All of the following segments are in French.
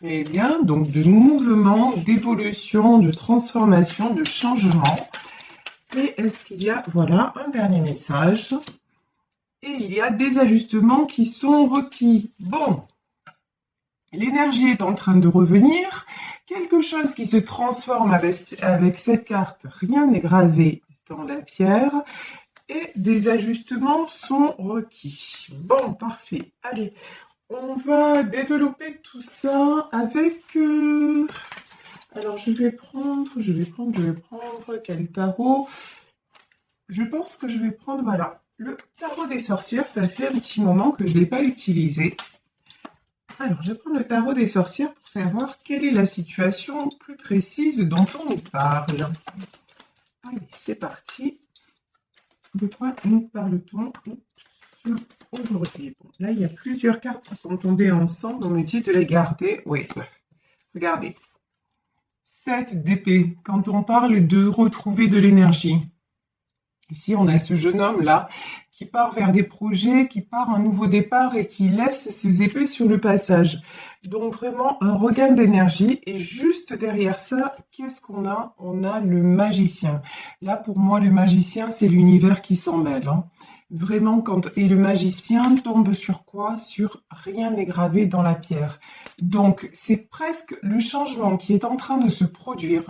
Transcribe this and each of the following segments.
Très bien, donc de mouvement, d'évolution, de transformation, de changement. Et est-ce qu'il y a, voilà, un dernier message. Et il y a des ajustements qui sont requis. Bon, l'énergie est en train de revenir. Quelque chose qui se transforme avec cette carte. Rien n'est gravé dans la pierre. Et des ajustements sont requis. Bon, parfait. Allez, on va développer tout ça avec... Alors, je vais prendre quel tarot? Je pense que je vais prendre, voilà, le tarot des sorcières. Ça fait un petit moment que je ne l'ai pas utilisé. Alors, je vais prendre le tarot des sorcières pour savoir quelle est la situation plus précise dont on nous parle. Allez, c'est parti. De quoi nous parle-t-on aujourd'hui? Bon, là, il y a plusieurs cartes qui sont tombées ensemble. On me dit de les garder. Oui, regardez. 7 d'épée, quand on parle de retrouver de l'énergie. Ici, on a ce jeune homme-là qui part vers des projets, qui part un nouveau départ et qui laisse ses épées sur le passage. Donc vraiment un regain d'énergie. Et juste derrière ça, qu'est-ce qu'on a? On a le magicien. Là, pour moi, le magicien, c'est l'univers qui s'en mêle. Hein. Vraiment, et le magicien tombe sur quoi? Sur rien n'est gravé dans la pierre. Donc, c'est presque le changement qui est en train de se produire.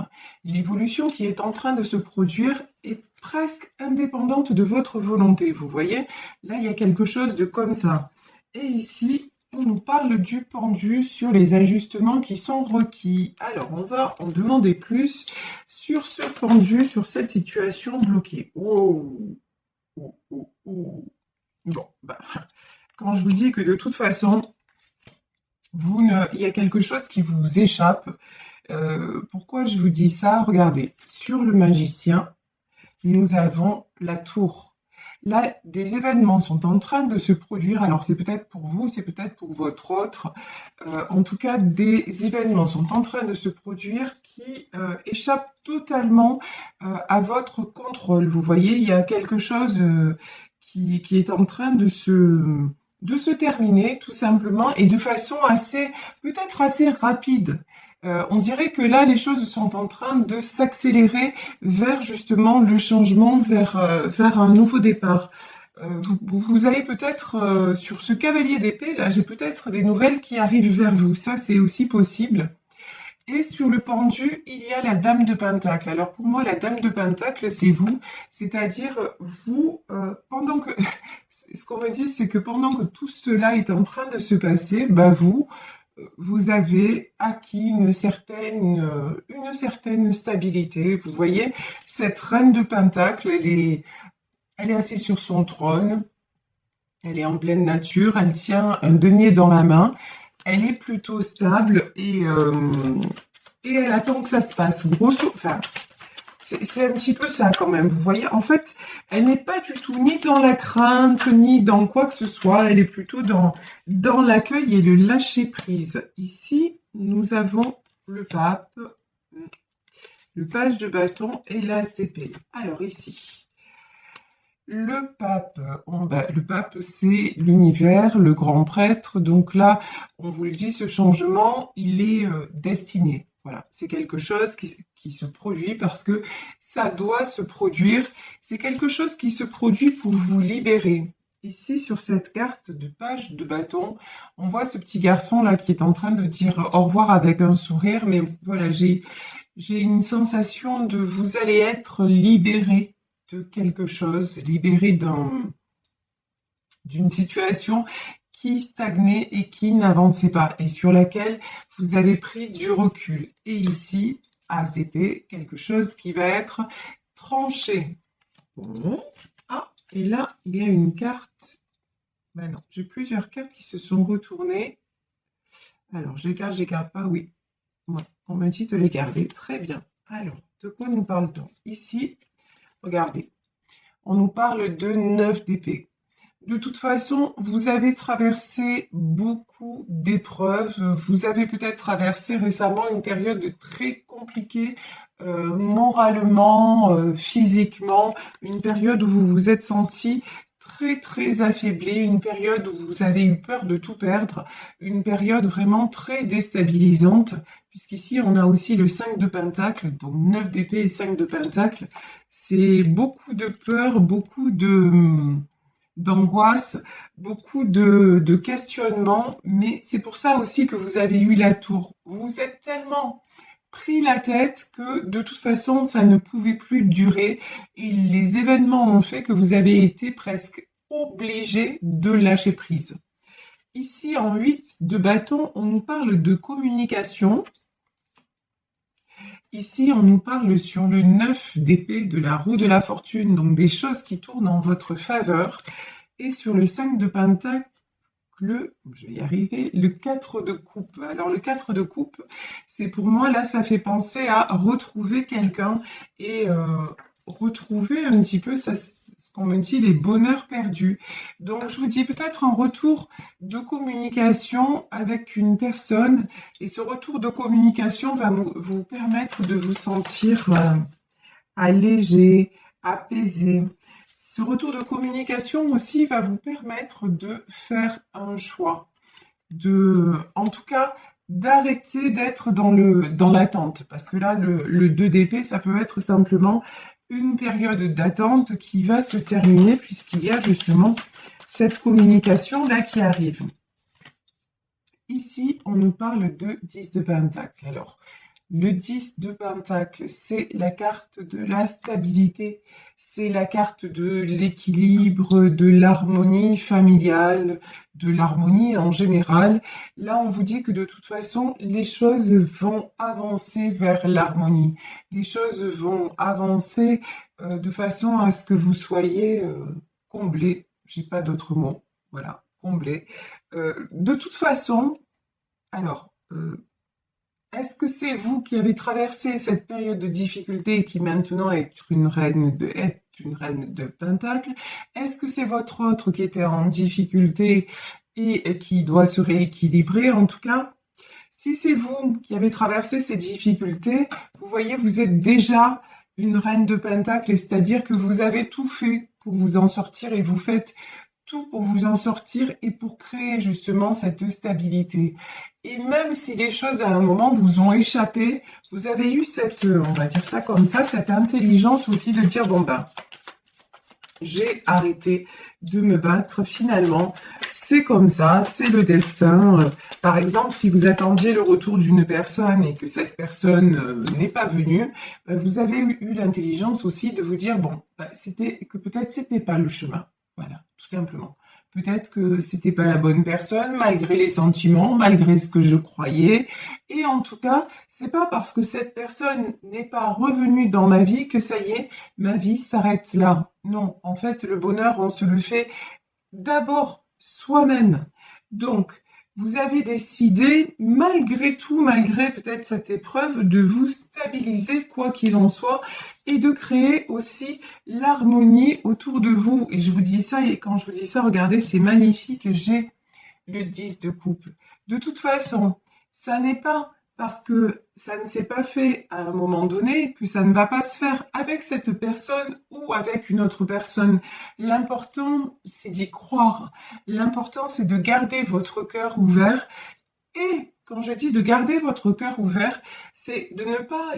L'évolution qui est en train de se produire est presque indépendante de votre volonté. Vous voyez, là, il y a quelque chose de comme ça. Et ici, on nous parle du pendu sur les ajustements qui sont requis. Alors, on va en demander plus sur ce pendu, sur cette situation bloquée. Oh, oh, oh, oh. Bon, bah, quand je vous dis que de toute façon, il y a quelque chose qui vous échappe. Pourquoi je vous dis ça? Regardez, sur le magicien, nous avons la tour. Là, des événements sont en train de se produire. Alors, c'est peut-être pour vous, c'est peut-être pour votre autre. En tout cas, des événements sont en train de se produire qui échappent totalement à votre contrôle. Vous voyez, il y a quelque chose qui est en train de se terminer, tout simplement, et de façon peut-être assez rapide. On dirait que là, les choses sont en train de s'accélérer vers justement le changement, vers un nouveau départ. Vous allez peut-être, sur ce cavalier d'épée, là, j'ai peut-être des nouvelles qui arrivent vers vous. Ça, c'est aussi possible. Et sur le pendu, il y a la dame de Pentacle. Alors pour moi, la dame de Pentacle, c'est vous. C'est-à-dire, vous, pendant que... Ce qu'on me dit, c'est que pendant que tout cela est en train de se passer, bah vous avez acquis une certaine stabilité. Vous voyez, cette reine de Pentacle, elle est assise sur son trône, elle est en pleine nature, elle tient un denier dans la main, elle est plutôt stable et elle attend que ça se passe. Enfin, c'est un petit peu ça quand même, vous voyez. En fait, elle n'est pas du tout ni dans la crainte, ni dans quoi que ce soit. Elle est plutôt dans l'accueil et le lâcher-prise. Ici, nous avons le pape, le page de bâton et l'as d'épée. Alors ici, le pape, c'est l'univers, le grand prêtre. Donc là, on vous le dit, ce changement, il est destiné. Voilà, c'est quelque chose qui se produit parce que ça doit se produire. C'est quelque chose qui se produit pour vous libérer. Ici, sur cette carte de page de bâton, on voit ce petit garçon-là qui est en train de dire au revoir avec un sourire. Mais voilà, j'ai une sensation de vous allez être libéré de quelque chose, libéré d'une situation qui stagnait et qui n'avançait pas et sur laquelle vous avez pris du recul. Et ici, as d'épée, quelque chose qui va être tranché. Bon. Ah, et là, il y a une carte. Ben non, j'ai plusieurs cartes qui se sont retournées. Alors, je les garde pas, oui. Ouais, on m'a dit de les garder. Très bien. Alors, de quoi nous parle-t-on? Ici, regardez, on nous parle de 9 d'épée. De toute façon, vous avez traversé beaucoup d'épreuves. Vous avez peut-être traversé récemment une période très compliquée, moralement, physiquement, une période où vous vous êtes senti très très affaibli, une période où vous avez eu peur de tout perdre, une période vraiment très déstabilisante, puisqu'ici on a aussi le 5 de Pentacle, donc 9 d'épée et 5 de Pentacle. C'est beaucoup de peur, beaucoup d'angoisse, beaucoup de questionnements, mais c'est pour ça aussi que vous avez eu la tour. Vous êtes tellement pris la tête que de toute façon ça ne pouvait plus durer et les événements ont fait que vous avez été presque obligé de lâcher prise. Ici en 8 de bâton, on nous parle de communication. Ici, on nous parle sur le 9 d'épée de la roue de la fortune, donc des choses qui tournent en votre faveur. Et sur le 5 de pentacle, je vais y arriver, le 4 de coupe. Alors le 4 de coupe, c'est pour moi, là, ça fait penser à retrouver quelqu'un et retrouver un petit peu ce qu'on me dit, les bonheurs perdus. Donc je vous dis peut-être un retour de communication avec une personne et ce retour de communication va vous permettre de vous sentir allégé, apaisé. Ce retour de communication aussi va vous permettre de faire un choix, en tout cas, d'arrêter d'être dans l'attente. Parce que là, le 2 d'épée, ça peut être simplement une période d'attente qui va se terminer puisqu'il y a justement cette communication-là qui arrive. Ici, on nous parle de 10 de Pentacle. Alors, le 10 de Pentacle, c'est la carte de la stabilité, c'est la carte de l'équilibre, de l'harmonie familiale, de l'harmonie en général. Là, on vous dit que de toute façon, les choses vont avancer vers l'harmonie. Les choses vont avancer de façon à ce que vous soyez comblé. J'ai pas d'autre mot. Voilà, comblé. De toute façon, alors... est-ce que c'est vous qui avez traversé cette période de difficulté et qui maintenant est une reine de Pentacle? Est-ce que c'est votre autre qui était en difficulté et qui doit se rééquilibrer? En tout cas, si c'est vous qui avez traversé ces difficultés, vous voyez, vous êtes déjà une reine de Pentacle, c'est-à-dire que vous avez tout fait pour vous en sortir et vous faites tout pour vous en sortir et pour créer justement cette stabilité. Et même si les choses à un moment vous ont échappé, vous avez eu cette, on va dire ça comme ça, cette intelligence aussi de dire, bon ben, j'ai arrêté de me battre finalement, c'est comme ça, c'est le destin. Par exemple, si vous attendiez le retour d'une personne et que cette personne n'est pas venue, vous avez eu l'intelligence aussi de vous dire, bon, peut-être c'était pas le chemin. Voilà, tout simplement. Peut-être que c'était pas la bonne personne, malgré les sentiments, malgré ce que je croyais. Et en tout cas, c'est pas parce que cette personne n'est pas revenue dans ma vie que ça y est, ma vie s'arrête là. Non, en fait, le bonheur, on se le fait d'abord soi-même. Donc, vous avez décidé, malgré tout, malgré peut-être cette épreuve, de vous stabiliser quoi qu'il en soit et de créer aussi l'harmonie autour de vous. Et je vous dis ça, et quand je vous dis ça, regardez, c'est magnifique, j'ai le 10 de coupe. De toute façon, ça n'est pas parce que ça ne s'est pas fait à un moment donné que ça ne va pas se faire avec cette personne ou avec une autre personne. L'important, c'est d'y croire. L'important, c'est de garder votre cœur ouvert. Et quand je dis de garder votre cœur ouvert, c'est de ne pas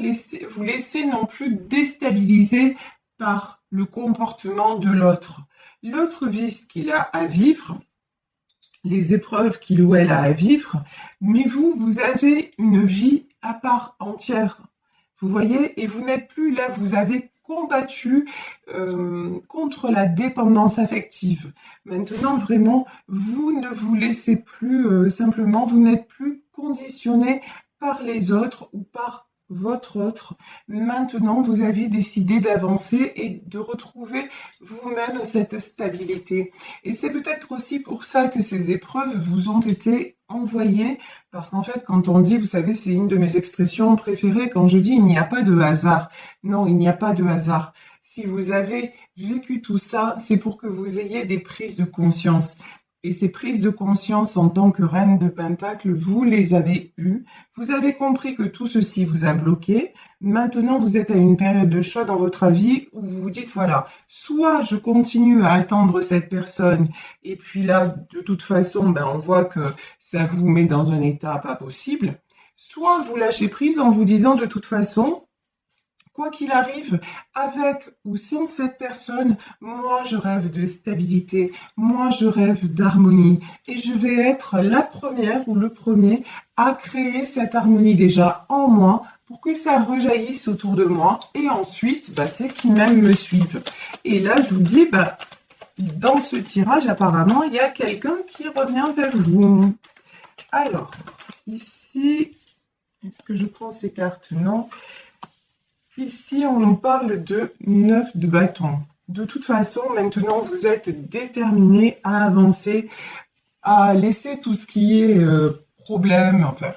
vous laisser non plus déstabiliser par le comportement de l'autre. L'autre vit ce qu'il a à vivre, les épreuves qu'il ou elle a à vivre, mais vous avez une vie à part entière. Vous voyez, et vous n'êtes plus là, vous avez combattu contre la dépendance affective. Maintenant, vraiment, vous ne vous laissez plus, simplement, vous n'êtes plus conditionné par les autres ou par votre autre. Maintenant, vous avez décidé d'avancer et de retrouver vous-même cette stabilité. Et c'est peut-être aussi pour ça que ces épreuves vous ont été envoyées, parce qu'en fait, quand on dit, vous savez, c'est une de mes expressions préférées, quand je dis il n'y a pas de hasard. Non, il n'y a pas de hasard. Si vous avez vécu tout ça, c'est pour que vous ayez des prises de conscience. et ces prises de conscience en tant que reine de Pentacle, vous les avez eues. Vous avez compris que tout ceci vous a bloqué. Maintenant, vous êtes à une période de choix dans votre vie où vous vous dites, voilà, soit je continue à attendre cette personne, et puis là, de toute façon, ben, on voit que ça vous met dans un état pas possible, soit vous lâchez prise en vous disant, de toute façon, quoi qu'il arrive, avec ou sans cette personne, moi je rêve de stabilité, moi je rêve d'harmonie et je vais être la première ou le premier à créer cette harmonie déjà en moi pour que ça rejaillisse autour de moi et ensuite, bah, c'est qui même me suivent. Et là, je vous dis, bah, dans ce tirage, apparemment, il y a quelqu'un qui revient vers vous. Alors, ici, est-ce que je prends ces cartes? Non. Ici, on nous parle de 9 de bâton. De toute façon, maintenant, vous êtes déterminé à avancer, à laisser tout ce qui est problème, enfin,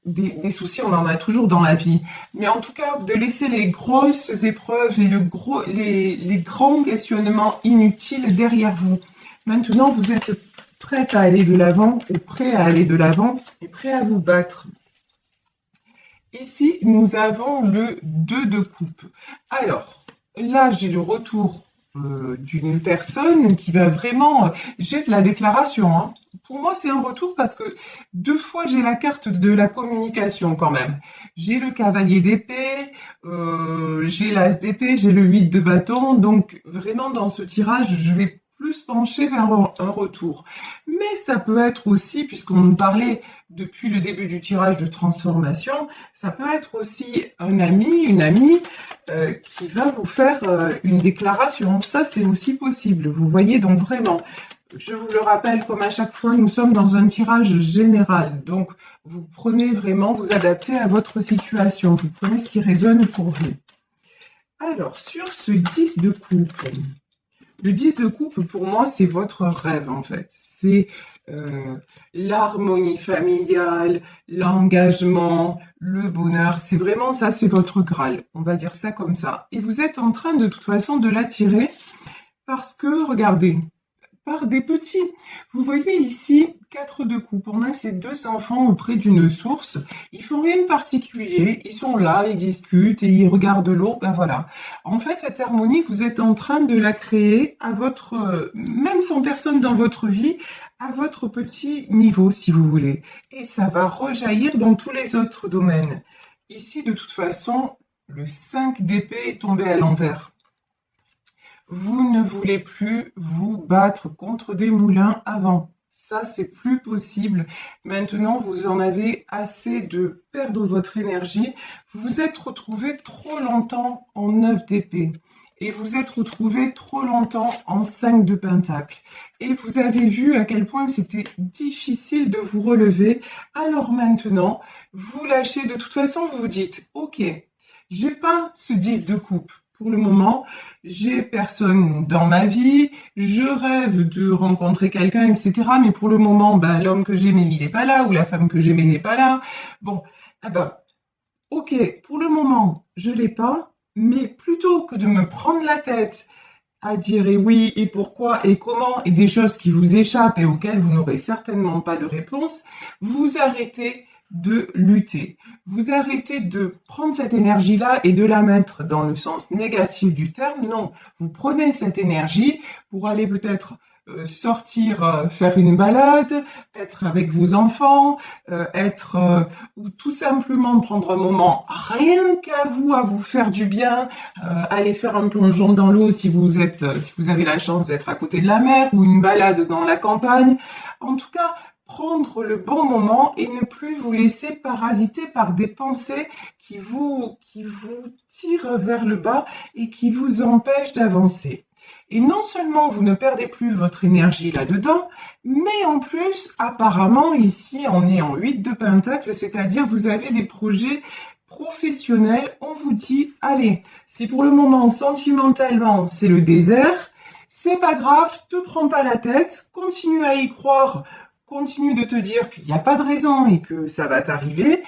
des soucis, on en a toujours dans la vie. Mais en tout cas, de laisser les grosses épreuves et les grands questionnements inutiles derrière vous. Maintenant, vous êtes prête à aller de l'avant, ou prêt à aller de l'avant, et prêt à vous battre. Ici, nous avons le 2 de coupe. Alors, là, j'ai le retour d'une personne qui va vraiment... j'ai de la déclaration. Hein. Pour moi, c'est un retour parce que 2 fois, j'ai la carte de la communication quand même. J'ai le cavalier d'épée, j'ai l'as d'épée, j'ai le 8 de bâton. Donc, vraiment, dans ce tirage, je vais plus pencher vers un retour. Mais ça peut être aussi, puisqu'on nous parlait depuis le début du tirage de transformation, ça peut être aussi un ami, une amie qui va vous faire une déclaration. Ça, c'est aussi possible. Vous voyez, donc vraiment, je vous le rappelle, comme à chaque fois, nous sommes dans un tirage général. Donc, vous prenez vraiment, vous adaptez à votre situation. Vous prenez ce qui résonne pour vous. Alors, sur ce 10 de coupe... Le 10 de coupe, pour moi, c'est votre rêve, en fait. C'est l'harmonie familiale, l'engagement, le bonheur. C'est vraiment ça, c'est votre Graal. On va dire ça comme ça. Et vous êtes en train, de toute façon, de l'attirer parce que, regardez, par des petits. Vous voyez ici, 4 de coupe. On a ces 2 enfants auprès d'une source. Ils font rien de particulier. Ils sont là, ils discutent et ils regardent l'eau. Ben voilà. En fait, cette harmonie, vous êtes en train de la créer à votre, même sans personne dans votre vie, à votre petit niveau, si vous voulez. Et ça va rejaillir dans tous les autres domaines. Ici, de toute façon, le 5 d'épée est tombé à l'envers. Vous ne voulez plus vous battre contre des moulins avant. Ça, c'est plus possible. Maintenant, vous en avez assez de perdre votre énergie. Vous vous êtes retrouvé trop longtemps en 9 d'épée. Et vous êtes retrouvé trop longtemps en 5 de pentacle. Et vous avez vu à quel point c'était difficile de vous relever. Alors maintenant, vous lâchez. De toute façon, vous vous dites, ok, j'ai pas ce 10 de coupe. Pour le moment, j'ai personne dans ma vie, je rêve de rencontrer quelqu'un, etc. Mais pour le moment, ben, l'homme que j'aimais, il n'est pas là, ou la femme que j'aimais n'est pas là. Bon, eh ben, ok, pour le moment, je l'ai pas, mais plutôt que de me prendre la tête à dire et oui, et pourquoi, et comment, et des choses qui vous échappent et auxquelles vous n'aurez certainement pas de réponse, vous arrêtez de lutter. Vous arrêtez de prendre cette énergie-là et de la mettre dans le sens négatif du terme. Non, vous prenez cette énergie pour aller peut-être sortir, faire une balade, être avec vos enfants, ou tout simplement prendre un moment rien qu'à vous, à vous faire du bien, aller faire un plongeon dans l'eau si vous avez la chance d'être à côté de la mer, ou une balade dans la campagne. En tout cas, prendre le bon moment et ne plus vous laisser parasiter par des pensées qui vous tirent vers le bas et qui vous empêchent d'avancer. Et non seulement vous ne perdez plus votre énergie là-dedans, mais en plus, apparemment, ici, on est en 8 de pentacle, c'est-à-dire vous avez des projets professionnels. On vous dit, allez, si pour le moment, sentimentalement, c'est le désert, c'est pas grave, te prends pas la tête, continue à y croire, continue de te dire qu'il n'y a pas de raison et que ça va t'arriver.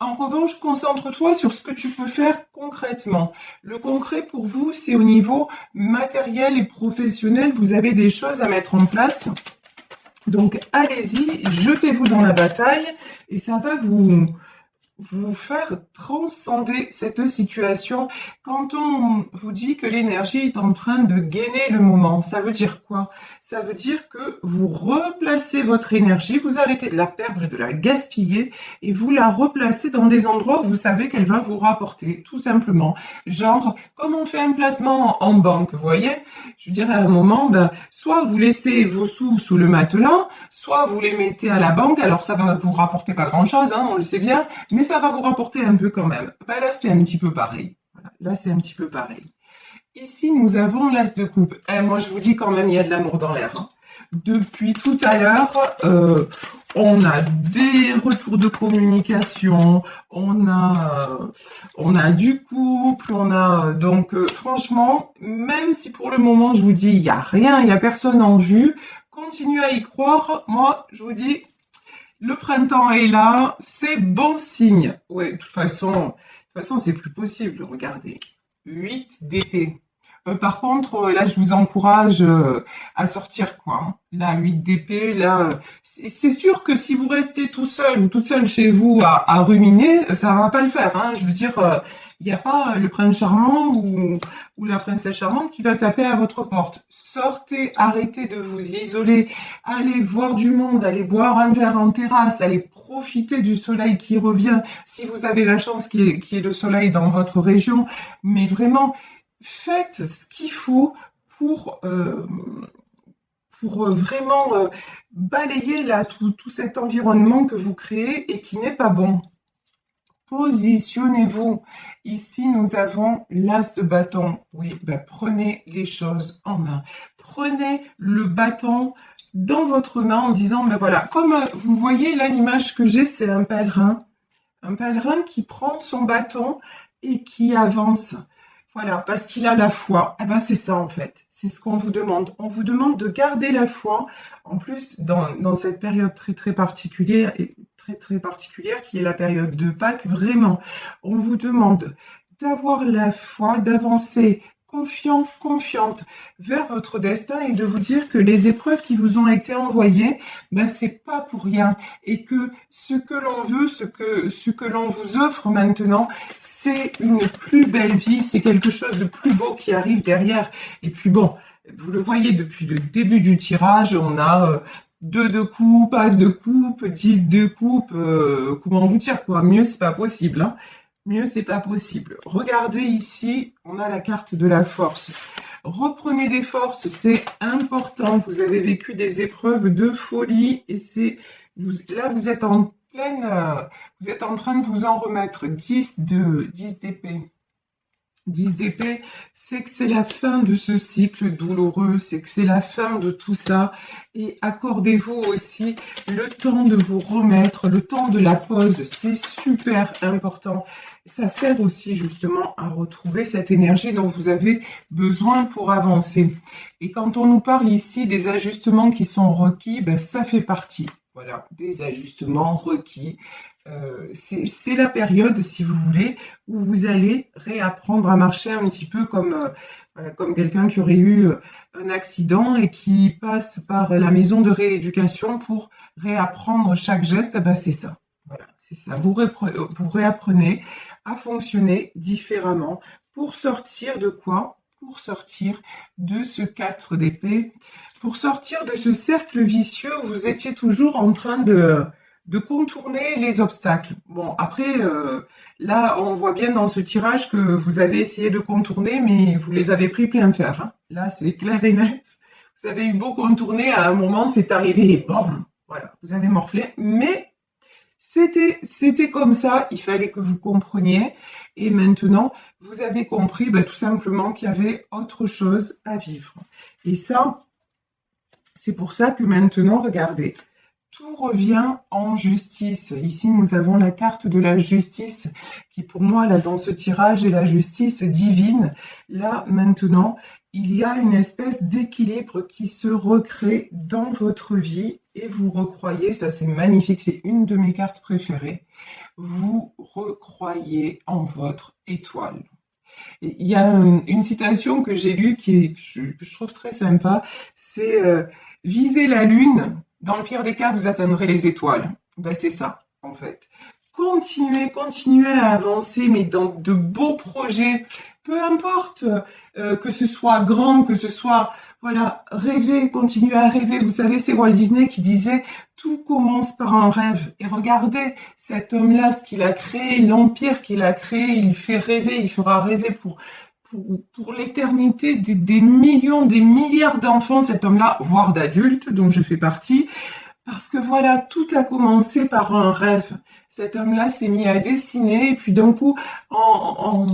En revanche, concentre-toi sur ce que tu peux faire concrètement. Le concret pour vous, c'est au niveau matériel et professionnel. Vous avez des choses à mettre en place Donc, allez-y, jetez-vous dans la bataille et ça va vous faire transcender cette situation. Quand on vous dit que l'énergie est en train de gainer le moment, ça veut dire quoi? Ça veut dire que vous replacez votre énergie, vous arrêtez de la perdre et de la gaspiller et vous la replacez dans des endroits où vous savez qu'elle va vous rapporter, tout simplement. Genre, comme on fait un placement en banque, vous voyez? Je veux dire, à un moment, ben, soit vous laissez vos sous sous le matelas, soit vous les mettez à la banque, alors ça va vous rapporter pas grand-chose, hein, on le sait bien, mais ça va vous rapporter un peu quand même. Ben là, c'est un petit peu pareil. Voilà. Là, c'est un petit peu pareil. Ici, nous avons l'as de coupe. Moi, je vous dis quand même, il y a de l'amour dans l'air. Hein. Depuis tout à l'heure, on a des retours de communication, on a du couple, on a donc franchement, même si pour le moment je vous dis il y a rien, il y a personne en vue, continuez à y croire. Moi, je vous dis, le printemps est là, c'est bon signe. Ouais, de toute façon, c'est plus possible. Regardez, 8 d'épée. Par contre, là, je vous encourage à sortir, quoi. Hein. Là, 8 d'épée, là, c'est sûr que si vous restez tout seul ou toute seule chez vous à ruminer, ça va pas le faire. Hein. Je veux dire, il n'y a pas le prince charmant ou la princesse charmante qui va taper à votre porte. Sortez, arrêtez de vous isoler, allez voir du monde, allez boire un verre en terrasse, allez profiter du soleil qui revient, si vous avez la chance qu'il y ait le soleil dans votre région, mais vraiment, faites ce qu'il faut pour vraiment balayer là tout cet environnement que vous créez et qui n'est pas bon. Positionnez-vous. Ici, nous avons l'as de bâton. Oui, ben, prenez les choses en main. Prenez le bâton dans votre main en disant, ben voilà, comme vous voyez là, l'image que j'ai, c'est un pèlerin. Un pèlerin qui prend son bâton et qui avance. Voilà, parce qu'il a la foi. Eh ben, c'est ça, en fait. C'est ce qu'on vous demande. On vous demande de garder la foi. En plus, dans cette période très, très particulière, et très particulière, qui est la période de Pâques, vraiment, on vous demande d'avoir la foi, d'avancer confiant, confiante vers votre destin et de vous dire que les épreuves qui vous ont été envoyées, ben, c'est pas pour rien et que ce que l'on veut, ce que l'on vous offre maintenant, c'est une plus belle vie, c'est quelque chose de plus beau qui arrive derrière. Et puis bon, vous le voyez depuis le début du tirage, on a 2 de coupe, as de coupe, 10 de coupe, comment vous dire quoi, mieux c'est pas possible, hein. Mieux c'est pas possible. Regardez ici, on a la carte de la force. Reprenez des forces, c'est important. Vous avez vécu des épreuves de folie et là vous êtes en pleine, vous êtes en train de vous en remettre. 10 d'épée. 10 d'épée, c'est que c'est la fin de ce cycle douloureux, c'est que c'est la fin de tout ça. Et accordez-vous aussi le temps de vous remettre, le temps de la pause, c'est super important. Ça sert aussi justement à retrouver cette énergie dont vous avez besoin pour avancer. Et quand on nous parle ici des ajustements qui sont requis, ben ça fait partie. Voilà, des ajustements requis. C'est la période, si vous voulez, où vous allez réapprendre à marcher un petit peu comme quelqu'un qui aurait eu un accident et qui passe par la maison de rééducation pour réapprendre chaque geste. Eh ben, c'est ça. Voilà, c'est ça. Vous réapprenez à fonctionner différemment pour sortir de quoi? Pour sortir de ce 4 d'épée, pour sortir de ce cercle vicieux où vous étiez toujours en train de contourner les obstacles. Bon, après, là, on voit bien dans ce tirage que vous avez essayé de contourner, mais vous les avez pris plein fer. Hein. Là, c'est clair et net. Vous avez eu beau contourner, à un moment, c'est arrivé et bam, voilà, vous avez morflé. Mais c'était comme ça, il fallait que vous compreniez. Et maintenant, vous avez compris tout simplement qu'il y avait autre chose à vivre. Et ça, c'est pour ça que maintenant, regardez, tout revient en justice. Ici, nous avons la carte de la justice qui, pour moi, là, dans ce tirage, est la justice divine. Là, maintenant, il y a une espèce d'équilibre qui se recrée dans votre vie et vous recroyez, ça c'est magnifique, c'est une de mes cartes préférées, vous recroyez en votre étoile. Et il y a une citation que j'ai lue que je trouve très sympa, c'est « Viser la lune ». Dans le pire des cas, vous atteindrez les étoiles. Ben, c'est ça, en fait. Continuez à avancer, mais dans de beaux projets, peu importe que ce soit grand, que ce soit, voilà, rêver, continuez à rêver. Vous savez, c'est Walt Disney qui disait tout commence par un rêve. Et regardez cet homme-là, ce qu'il a créé, l'empire qu'il a créé, il fait rêver, il fera rêver pour l'éternité des millions, des milliards d'enfants, cet homme-là, voire d'adultes, dont je fais partie. Parce que voilà, tout a commencé par un rêve. Cet homme-là s'est mis à dessiner, et puis d'un coup, en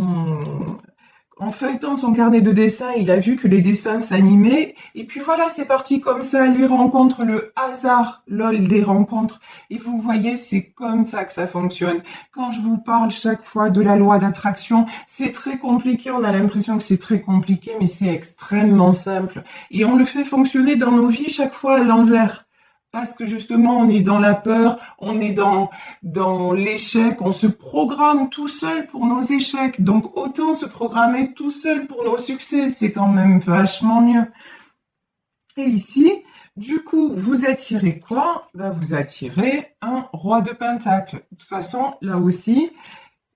feuilletant son carnet de dessin, il a vu que les dessins s'animaient, et puis voilà, c'est parti comme ça, les rencontres, le hasard, lol, des rencontres. Et vous voyez, c'est comme ça que ça fonctionne. Quand je vous parle chaque fois de la loi d'attraction, c'est très compliqué, on a l'impression que c'est très compliqué, mais c'est extrêmement simple. Et on le fait fonctionner dans nos vies chaque fois à l'envers. Parce que justement, on est dans la peur, on est dans l'échec, on se programme tout seul pour nos échecs. Donc, autant se programmer tout seul pour nos succès, c'est quand même vachement mieux. Et ici, du coup, vous attirez quoi? Ben, vous attirez un roi de pentacle. De toute façon, là aussi,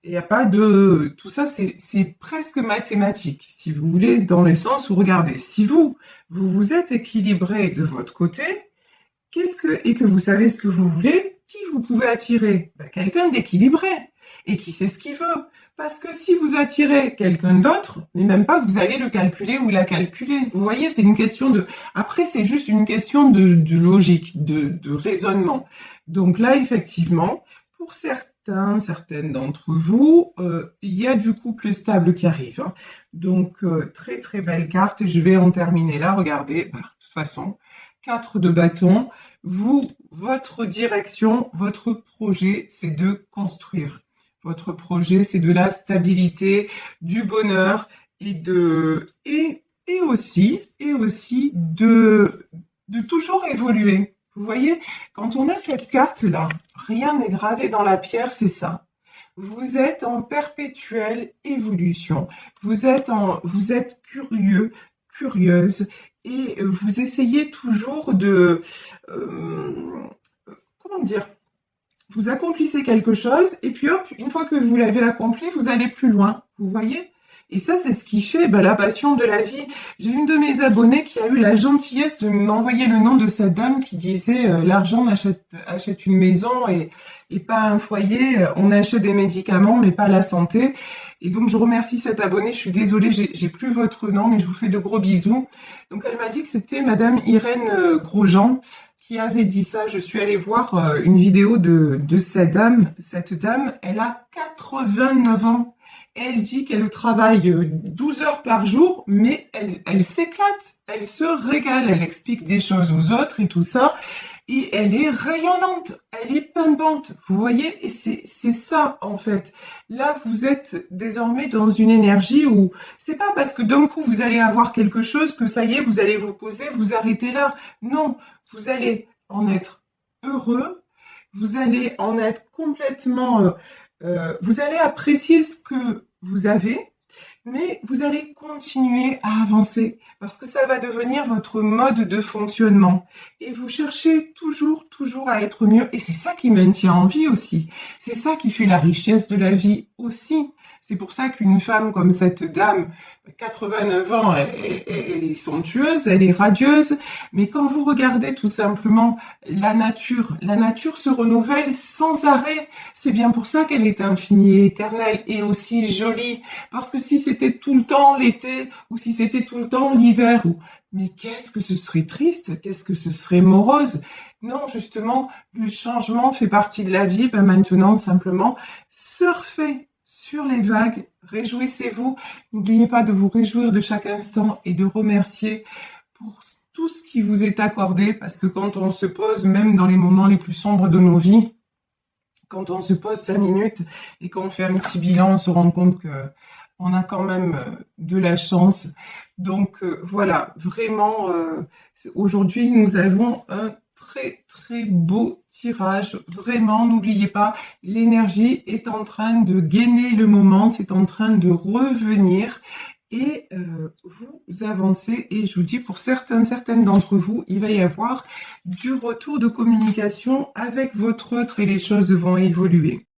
il n'y a pas de... Tout ça, c'est presque mathématique, si vous voulez, dans le sens où, regardez, si vous êtes équilibré de votre côté, et que vous savez ce que vous voulez, qui vous pouvez attirer? Ben, quelqu'un d'équilibré et qui sait ce qu'il veut. Parce que si vous attirez quelqu'un d'autre, mais même pas vous allez le calculer ou la calculer. Vous voyez, c'est une question de... Après, c'est juste une question de logique, de raisonnement. Donc là, effectivement, pour certaines d'entre vous, il y a du couple stable qui arrive. Hein. Donc, très très belle carte. Et je vais en terminer là. Regardez, de toute façon, 4 de bâton. Votre direction, votre projet, c'est de construire. Votre projet, c'est de la stabilité, du bonheur et aussi de toujours évoluer. Vous voyez, quand on a cette carte-là, rien n'est gravé dans la pierre, c'est ça. Vous êtes en perpétuelle évolution. Vous êtes curieux, curieuse, et vous essayez toujours de... comment dire? Vous accomplissez quelque chose, et puis hop, une fois que vous l'avez accompli, vous allez plus loin. Vous voyez? Et ça, c'est ce qui fait la passion de la vie. J'ai une de mes abonnées qui a eu la gentillesse de m'envoyer le nom de cette dame qui disait l'argent achète une maison et pas un foyer. On achète des médicaments, mais pas la santé. Et donc, je remercie cette abonnée. Je suis désolée, j'ai plus votre nom, mais je vous fais de gros bisous. Donc, elle m'a dit que c'était Madame Irène Grosjean qui avait dit ça. Je suis allée voir une vidéo de cette dame. Cette dame, elle a 89 ans. Elle dit qu'elle travaille 12 heures par jour, mais elle s'éclate, elle se régale, elle explique des choses aux autres et tout ça, et elle est rayonnante, elle est pimpante, vous voyez, et c'est ça en fait. Là, vous êtes désormais dans une énergie où c'est pas parce que d'un coup vous allez avoir quelque chose que ça y est, vous allez vous poser, vous arrêtez là. Non, vous allez en être heureux, vous allez en être complètement... vous allez apprécier ce que vous avez, mais vous allez continuer à avancer parce que ça va devenir votre mode de fonctionnement. Et vous cherchez toujours à être mieux. Et c'est ça qui maintient en vie aussi. C'est ça qui fait la richesse de la vie aussi. C'est pour ça qu'une femme comme cette dame, 89 ans, elle est somptueuse, elle est radieuse. Mais quand vous regardez tout simplement la nature se renouvelle sans arrêt. C'est bien pour ça qu'elle est infinie et éternelle et aussi jolie. Parce que si c'était tout le temps l'été ou si c'était tout le temps l'hiver, mais qu'est-ce que ce serait triste, qu'est-ce que ce serait morose. Non, justement, le changement fait partie de la vie. Maintenant, simplement, surfez sur les vagues, réjouissez-vous. N'oubliez pas de vous réjouir de chaque instant et de remercier pour tout ce qui vous est accordé, parce que quand on se pose, même dans les moments les plus sombres de nos vies, quand on se pose 5 minutes et qu'on fait un petit bilan, on se rend compte que on a quand même de la chance. Donc voilà, vraiment, aujourd'hui, nous avons un très beau tirage. Vraiment, n'oubliez pas, l'énergie est en train de gainer le moment, c'est en train de revenir. et vous avancez. Et je vous dis, pour certaines d'entre vous, il va y avoir du retour de communication avec votre autre et les choses vont évoluer.